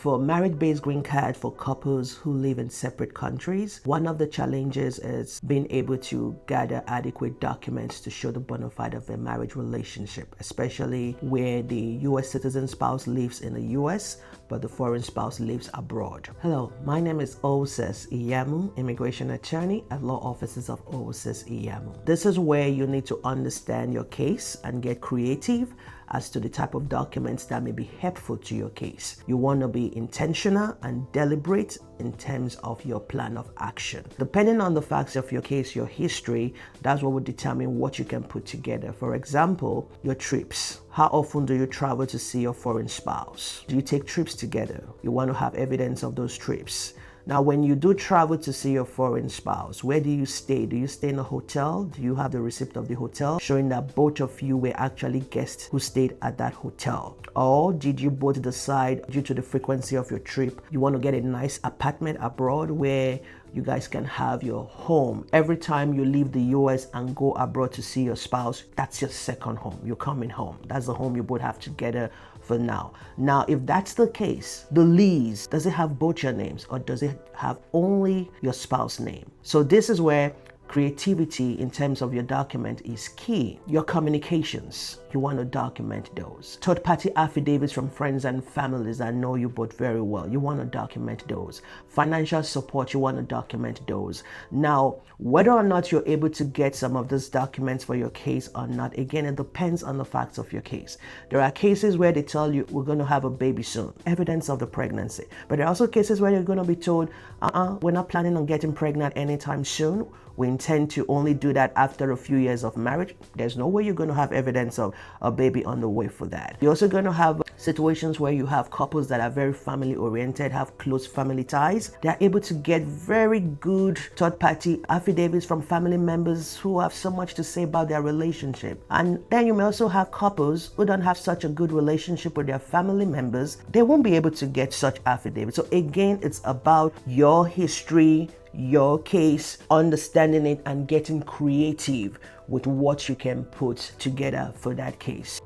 for marriage-based green card for couples who live in separate countries, one of the challenges is being able to gather adequate documents to show the bona fide of their marriage relationship, especially where the U.S. citizen spouse lives in the U.S., but the foreign spouse lives abroad. Hello, my name is Osas Iyamu, immigration attorney at law offices of Osas Iyamu. This is where you need to understand your case and get creative as to the type of documents that may be helpful to your case. You want to be intentional and deliberate in terms of your plan of action. Depending on the facts of your case, your history, that's what will determine what you can put together. For example, your trips. How often do you travel to see your foreign spouse? Do you take trips together? You want to have evidence of those trips. Now, when you do travel to see your foreign spouse, where do you stay? Do you stay in a hotel? Do you have the receipt of the hotel showing that both of you were actually guests who stayed at that hotel? Or did you both decide, due to the frequency of your trip, you want to get a nice apartment abroad where you guys can have your home? Every time you leave the US and go abroad to see your spouse, that's your second home. You're coming home. That's the home you both have together for now. Now, if that's the case, the lease, does it have both your names or does it have only your spouse's name? So this is where creativity in terms of your document is key. Your communications, you want to document those. Third-party affidavits from friends and families that know you both very well, you want to document those. Financial support, you want to document those. Now, whether or not you're able to get some of these documents for your case or not, again, it depends on the facts of your case. There are cases where they tell you, we're going to have a baby soon, evidence of the pregnancy. But there are also cases where you're going to be told, we're not planning on getting pregnant anytime soon. We intend to only do that after a few years of marriage. There's no way you're going to have evidence of a baby on the way for that. You're also going to have situations where you have couples that are very family oriented, have close family ties. They're able to get very good third-party affidavits from family members who have so much to say about their relationship. And then you may also have couples who don't have such a good relationship with their family members. They won't be able to get such affidavits. So again, it's about your history, your case, understanding it and getting creative with what you can put together for that case.